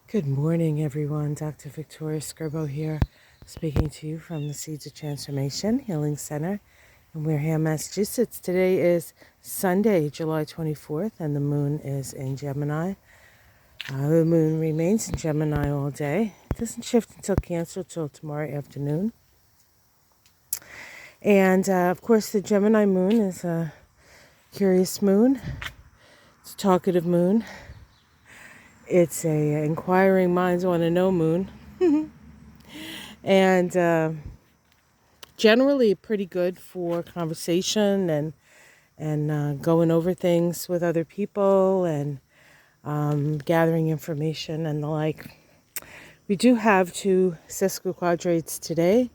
Good morning, everyone. Dr. Victoria Skirbo here, speaking to you from the Seeds of Transformation Healing Center in Wareham, Massachusetts. Today is Sunday, July 24th, and the moon is in Gemini. The moon remains in Gemini all day. It doesn't shift until Cancer till tomorrow afternoon. And, of course, the Gemini moon is a curious moon. It's a talkative moon. It's a inquiring minds want to know moon. And generally pretty good for conversation and going over things with other people and gathering information and the like. We do have two sesquiquadrates today.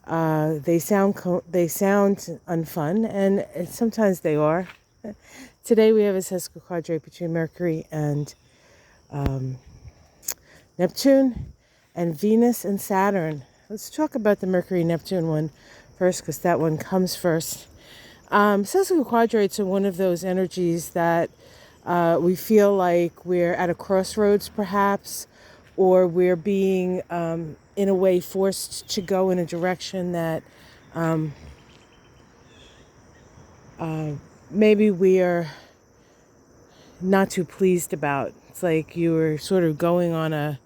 They sound unfun, and sometimes they are. Today we have a sesquiquadrate between Mercury and Neptune and Venus and Saturn. Let's talk about the Mercury-Neptune one first, because that one comes first. Sesquiquadrates are one of those energies that we feel like we're at a crossroads, perhaps, or we're being, in a way, forced to go in a direction that maybe we're not too pleased about. It's like you were sort of going on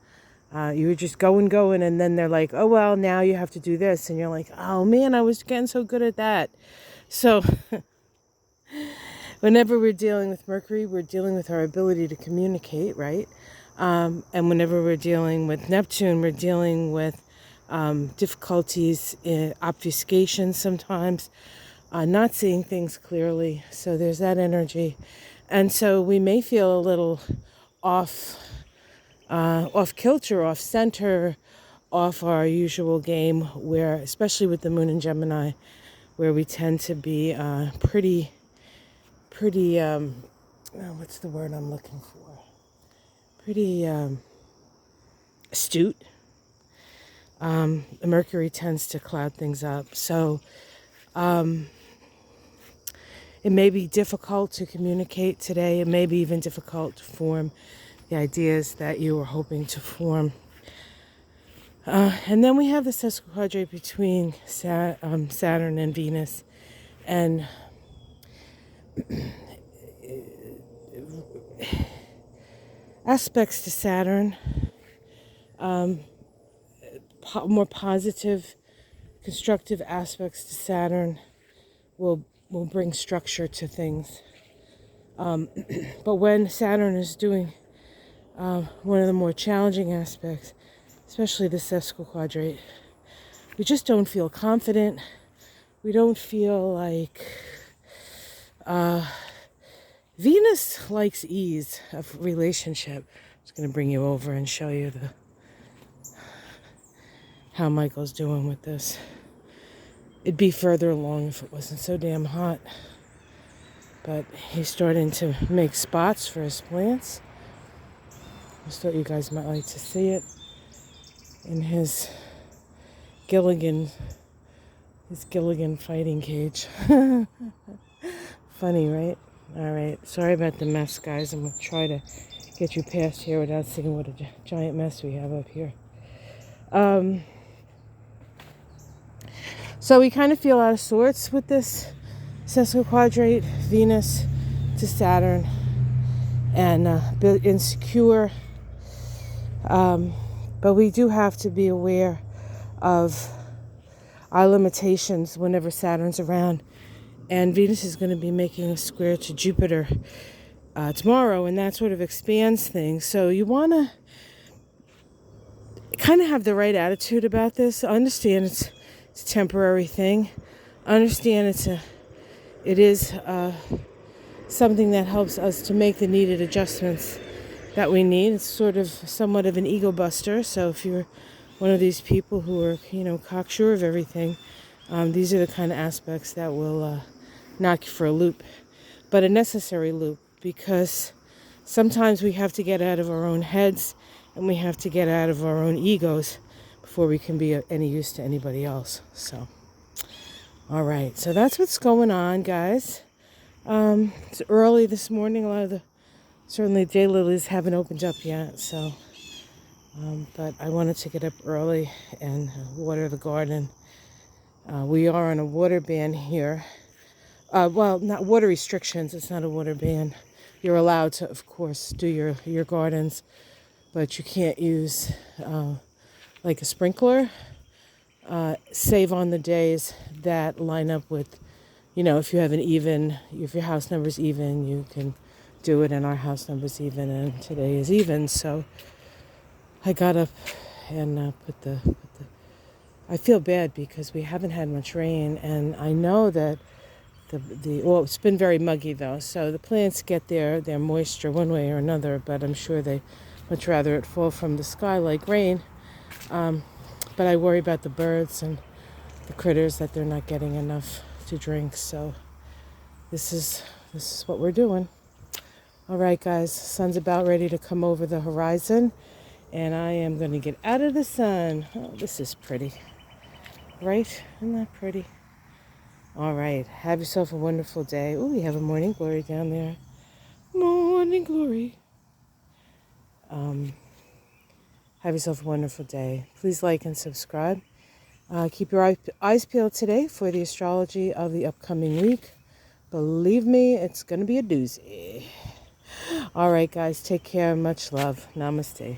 you were just going, and then they're like, oh, well, now you have to do this. And you're like, oh, man, I was getting so good at that. So whenever we're dealing with Mercury, we're dealing with our ability to communicate, right? And whenever we're dealing with Neptune, we're dealing with difficulties in obfuscation sometimes, not seeing things clearly. So there's that energy. And so we may feel a little off kilter, off center, off our usual game, where, especially with the moon in Gemini, where we tend to be pretty, what's the word I'm looking for? Pretty astute. Mercury tends to cloud things up. So it may be difficult to communicate today. It may be even difficult to form the ideas that you were hoping to form. And then we have the sesquiquadrate between Saturn and Venus. And aspects to Saturn, more positive, constructive aspects to Saturn will bring structure to things. But when Saturn is doing one of the more challenging aspects, especially the sesquiquadrate, we just don't feel confident. We don't feel like Venus likes ease of relationship. I'm just going to bring you over and show you how Michael's doing with this. It'd be further along if it wasn't so damn hot. But he's starting to make spots for his plants. I just thought you guys might like to see it in his Gilligan fighting cage. Funny, right? All right. Sorry about the mess, guys. I'm going to try to get you past here without seeing what a giant mess we have up here. So we kind of feel out of sorts with this sesquiquadrate, Venus to Saturn, and a bit insecure. But we do have to be aware of our limitations whenever Saturn's around. And Venus is going to be making a square to Jupiter tomorrow, and that sort of expands things. So you want to kind of have the right attitude about this. Understand it's a temporary thing. Understand it is something that helps us to make the needed adjustments that we need. It's sort of somewhat of an ego buster. So if you're one of these people who are, cocksure of everything, these are the kind of aspects that will knock you for a loop, but a necessary loop, because sometimes we have to get out of our own heads and we have to get out of our own egos before we can be any use to anybody else. So, all right. So that's what's going on, guys. It's early this morning. Certainly daylilies haven't opened up yet. So But I wanted to get up early and water the garden. We are on a water ban here. Well, not water restrictions. It's not a water ban. You're allowed to, of course, do your gardens, but you can't use like a sprinkler. Save on the days that line up with, if you have if your house number's even, you can do it, and our house number's even, and today is even. So I got up and I feel bad because we haven't had much rain, and I know that well, it's been very muggy though, so the plants get their moisture one way or another, but I'm sure they much rather it fall from the sky like rain. But I worry about the birds and the critters that they're not getting enough to drink. So this is what we're doing. All right, guys, sun's about ready to come over the horizon, and I am going to get out of the sun. Oh, this is pretty, right? Isn't that pretty? All right, have yourself a wonderful day. Oh, we have a morning glory down there. Morning glory. Have yourself a wonderful day. Please like and subscribe. Keep your eyes peeled today for the astrology of the upcoming week. Believe me, it's going to be a doozy. All right, guys, take care. Much love. Namaste.